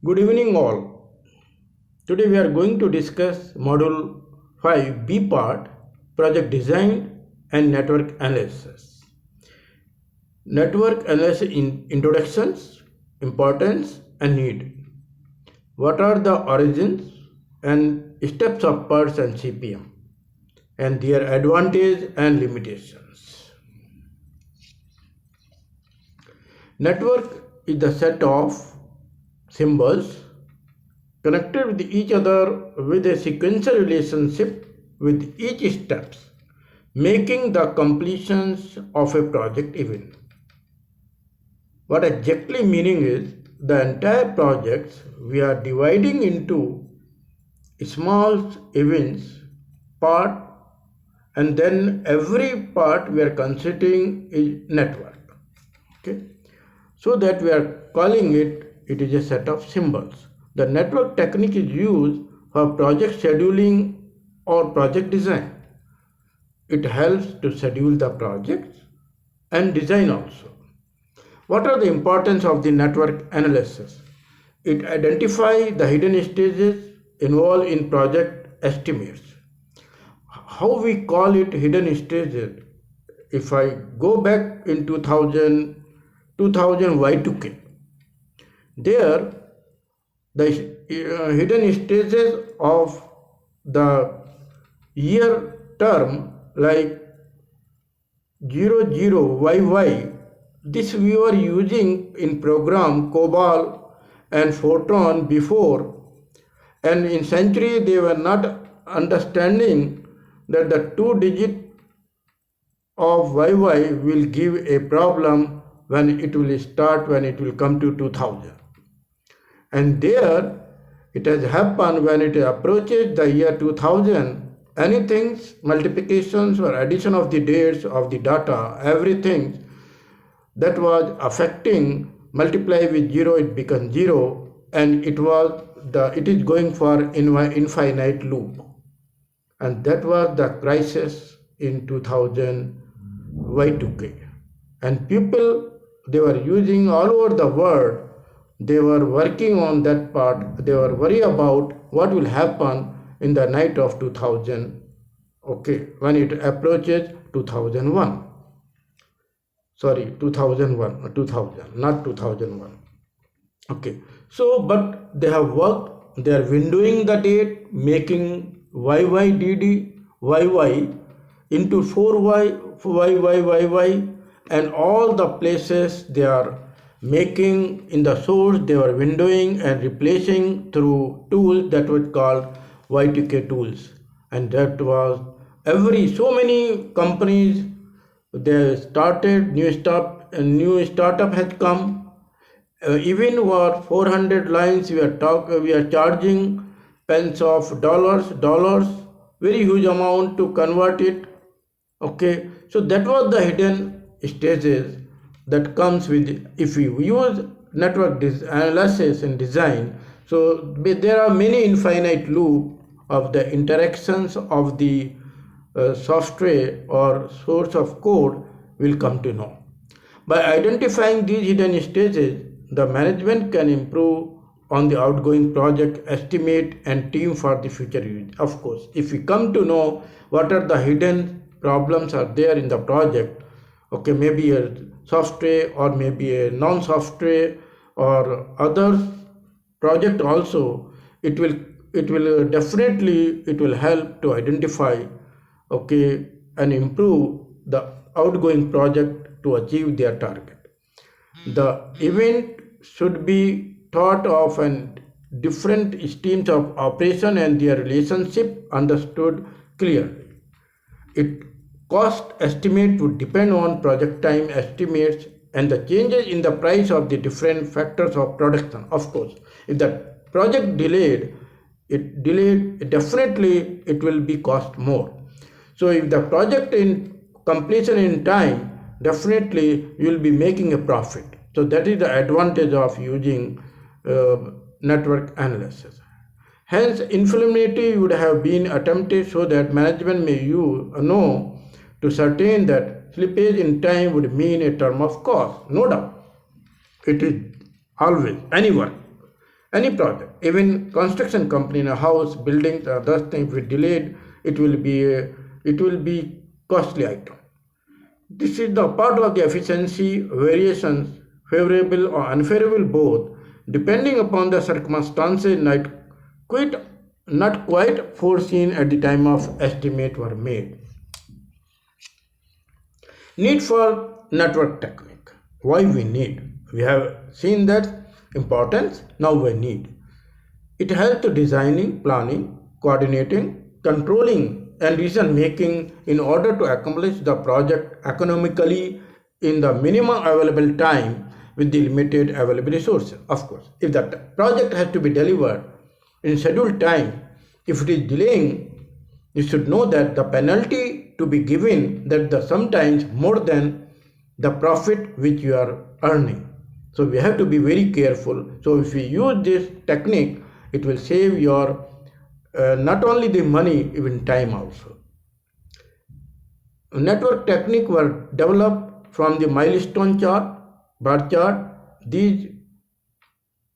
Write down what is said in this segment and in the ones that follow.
Good evening, all. Today we are going to discuss Module 5 B part Project Design and Network Analysis. Network Analysis Introductions, Importance and Need. What are the origins and steps of PERTs and CPM and their advantage and limitations? Network is the set of symbols connected with each other with a sequential relationship with each steps, making the completions of a project event. What exactly meaning is the entire projects we are dividing into small events part, and then every part we are considering is network. Okay, so that we are calling it is a set of symbols. The network technique is used for project scheduling or project design. It helps to schedule the projects and design also. What are the importance of the network analysis? It identifies the hidden stages involved in project estimates. How we call it hidden stages? If I go back in 2000 Y2K, there the hidden stages of the year term like 00YY, this we were using in program COBOL and Fortran before, and in Century they were not understanding that the 2 digit of YY will give a problem when it will come to 2000. And there it has happened when it approaches the year 2000, anything, multiplications or addition of the dates of the data, everything that was affecting, multiply with 0, it becomes 0, and it is going for infinite loop. And that was the crisis in 2000 Y2K. And people, they were using all over the world, they were working on that part, they were worried about what will happen in the night of 2000, okay, when it approaches 2001. Sorry, 2000, not 2001. Okay, so but they have worked, they are windowing the date, making YYDD, YY into 4Y, YYYY, and all the places they are making in the source, they were windowing and replacing through tools that was called Y2K tools. And that was so many companies, they started, new startup has come. Even for 400 lines we are charging pence of dollars, very huge amount to convert it. Okay, so that was the hidden stages that comes with, if we use network analysis and design. So there are many infinite loop of the interactions of the software or source of code will come to know. By identifying these hidden stages, the management can improve on the outgoing project estimate and team for the future use. Of course, if we come to know what are the hidden problems are there in the project, okay, maybe a software or maybe a non-software or other project also, it will definitely help to identify, okay, and improve the outgoing project to achieve their target. The event should be thought of and different streams of operation and their relationship understood clearly. It cost estimate would depend on project time estimates and the changes in the price of the different factors of production. Of course, if the project delayed, definitely it will be cost more. So if the project in completion in time, definitely you will be making a profit. So that is the advantage of using network analysis. Hence, inflammatory would have been attempted so that management may know to certain that slippage in time would mean a term of cost. No doubt, it is always anyone. Any project, even construction company in a house, buildings, those things, if we delayed, it will be costly item. This is the part of the efficiency variations, favorable or unfavorable both, depending upon the circumstances not quite foreseen at the time of estimate were made. Need for network technique. Why we need? We have seen that importance, now we need. It helps to designing, planning, coordinating, controlling and decision making in order to accomplish the project economically in the minimum available time with the limited available resources. Of course, if the project has to be delivered in scheduled time, if it is delaying, you should know that the penalty to be given that the sometimes more than the profit which you are earning. So we have to be very careful. So if we use this technique, it will save your not only the money, even time also. Network technique were developed from the milestone chart, bar chart. These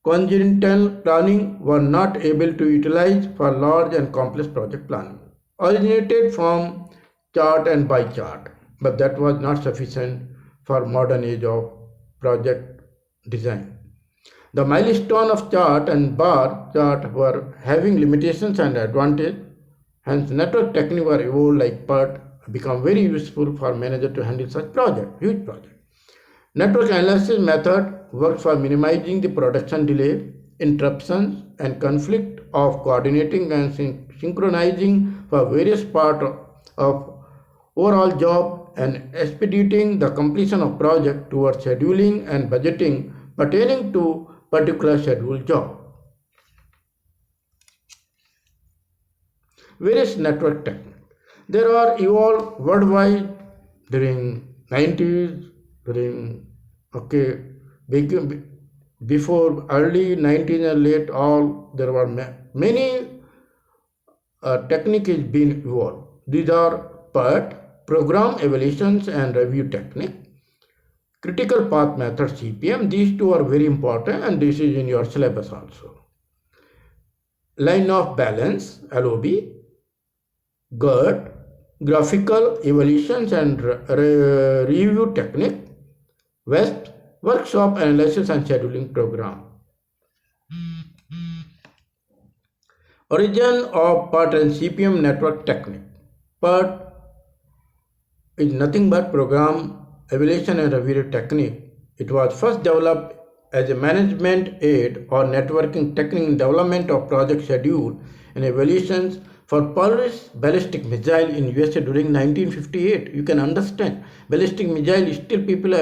congenital planning were not able to utilize for large and complex project planning. Originated from chart and by chart, but that was not sufficient for modern age of project design. The milestone of chart and bar chart were having limitations and advantage. Hence, network technique were evolved like PERT become very useful for manager to handle such project, huge project. Network analysis method works for minimizing the production delay, interruptions, and conflict of coordinating and synchronizing for various parts of overall job and expediting the completion of project towards scheduling and budgeting pertaining to particular scheduled job. Various network techniques. There are evolved worldwide during 90s, during before early 19 and late all there were many technique is being evolved. These are PERT, program evaluations and review technique, critical path method CPM. These two are very important and this is in your syllabus also. Line of balance LOB, GERT, graphical evaluations and review technique, WEST, workshop analysis and scheduling program. Origin of PERT and CPM network technique. PERT is nothing but program evaluation and review technique. It was first developed as a management aid or networking technique in development of project schedule and evaluations for Polaris ballistic missile in USA during 1958. You can understand ballistic missile still people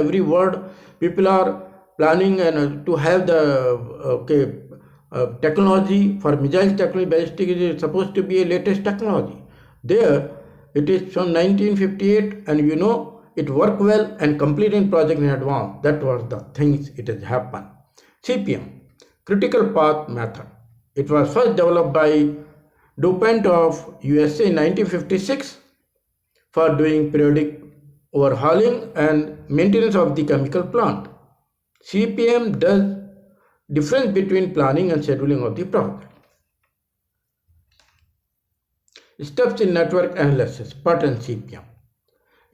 are planning and to have the technology for missile technology. Ballistic is supposed to be a latest technology. There it is from 1958 and it worked well and completing project in advance. That was the things it has happened. CPM, critical path method. It was first developed by DuPont of USA in 1956 for doing periodic overhauling and maintenance of the chemical plant. CPM does difference between planning and scheduling of the project. Steps in network analysis, PERT and CPM.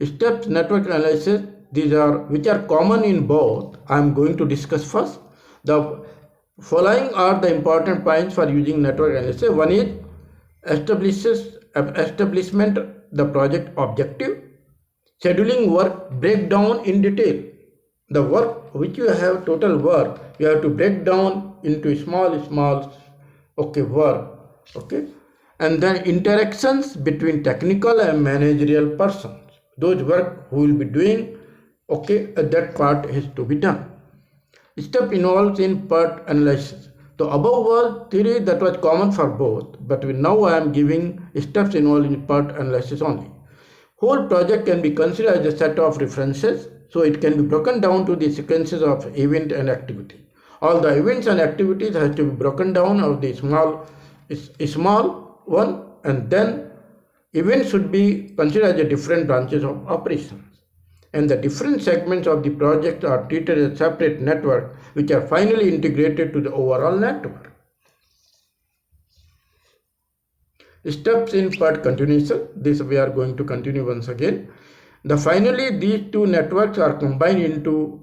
Steps network analysis, these are which are common in both. I am going to discuss first. The following are the important points for using network analysis. One is establishment the project objective, scheduling work breakdown in detail. The work which you have total work you have to break down into small work, and then interactions between technical and managerial persons, those work who will be doing, that part has to be done. Step involved in PERT analysis. The above was theory that was common for both, but now I am giving steps involved in PERT analysis only. Whole project can be considered as a set of references, so it can be broken down to the sequences of event and activity. All the events and activities has to be broken down of the small one, and then events should be considered as different branches of operations. And the different segments of the project are treated as separate network which are finally integrated to the overall network. Steps in PERT continuation. This we are going to continue once again. Finally, these two networks are combined into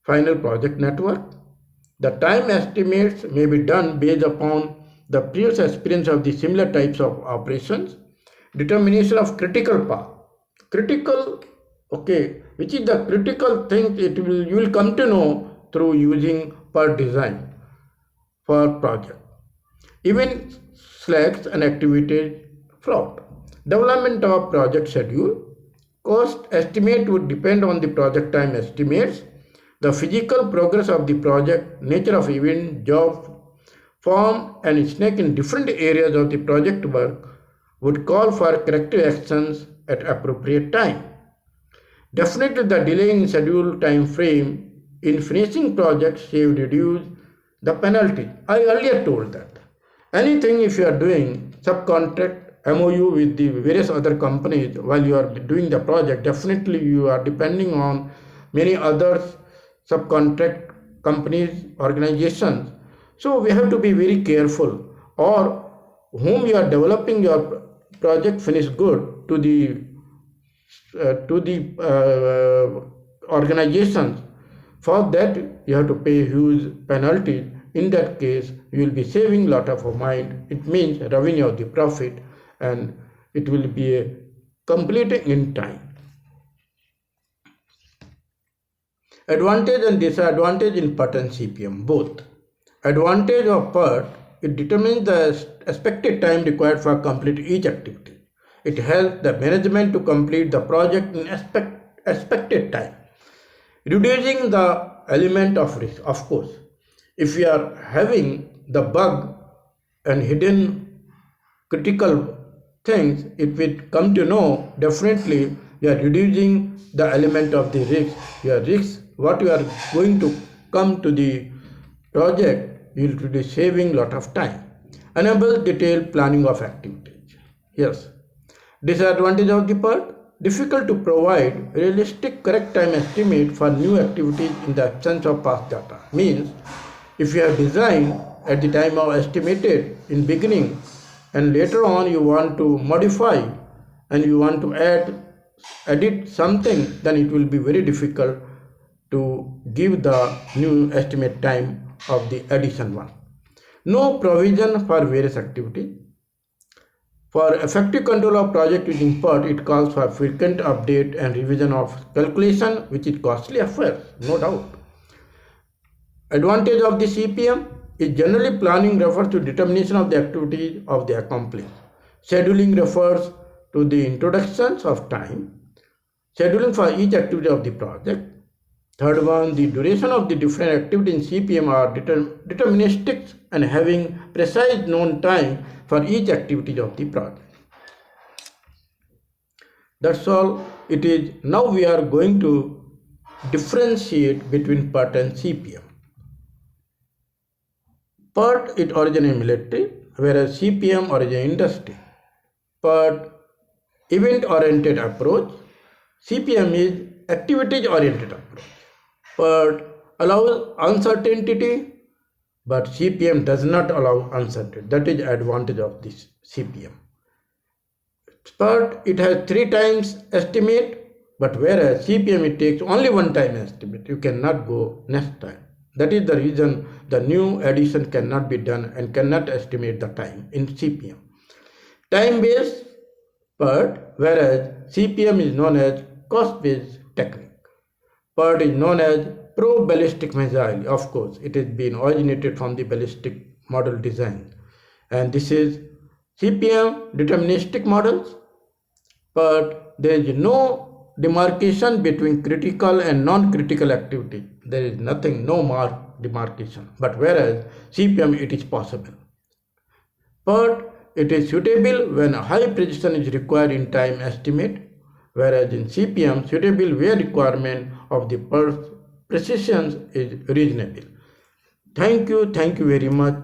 final project network. The time estimates may be done based upon the previous experience of the similar types of operations. Determination of critical path. Critical, okay, which is the critical thing you will come to know through using PERT design for project. Even slacks and activities fraud. Development of project schedule. Cost estimate would depend on the project time estimates, the physical progress of the project, nature of event, job, form, and snake in different areas of the project work would call for corrective actions at appropriate time. Definitely, the delay in schedule time frame in finishing projects will reduce the penalty. I earlier told that. Anything if you are doing subcontract MOU with the various other companies while you are doing the project, definitely you are depending on many other subcontract companies, organizations. So we have to be very careful, or whom you are developing your project finish good to the organizations. For that you have to pay huge penalties. In that case you will be saving lot of mind. It means revenue of the profit, and it will be a completing in time. Advantage and disadvantage in PERT and CPM both. Advantage of PERT, it determines the expected time required for complete each activity. It helps the management to complete the project in expected time, reducing the element of risk. Of course, if we are having the bug and hidden critical things, if we come to know, definitely we are reducing the element of the risk. Your risk, what you are going to come to the project, you will be saving lot of time. Enable detailed planning of activities. Yes. Disadvantage of the PERT: difficult to provide realistic correct time estimate for new activities in the absence of past data. Means if you have designed at the time of estimated in beginning and later on you want to modify and you want to edit something, then it will be very difficult to give the new estimate time of the addition one. No provision for various activities. For effective control of project using PERT, it calls for frequent update and revision of calculation, which is costly affair, no doubt. Advantage of the CPM is generally planning refers to determination of the activities of the accomplished. Scheduling refers to the introductions of time. Scheduling for each activity of the project. Third one, the duration of the different activities in CPM are deterministic and having precise known time for each activity of the project. That's all it is. Now we are going to differentiate between PERT and CPM. PERT it origin in military, whereas CPM origin in industry. PERT event oriented approach, CPM is activities oriented approach. PERT allows uncertainty, but CPM does not allow uncertainty. That is advantage of this CPM. PERT it has 3 times estimate, but whereas CPM it takes only 1 time estimate. You cannot go next time. That is the reason the new addition cannot be done and cannot estimate the time in CPM. Time-based PERT, whereas CPM is known as cost-based technique. PERT is known as pro-ballistic missile. Of course, it has been originated from the ballistic model design. And this is CPM deterministic models, but there is no demarcation between critical and non-critical activity. There is nothing, no demarcation. But whereas CPM it is possible. PERT it is suitable when a high precision is required in time estimate, whereas in CPM suitable where requirement of the precision is reasonable. Thank you very much.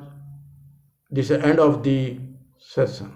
This is the end of the session.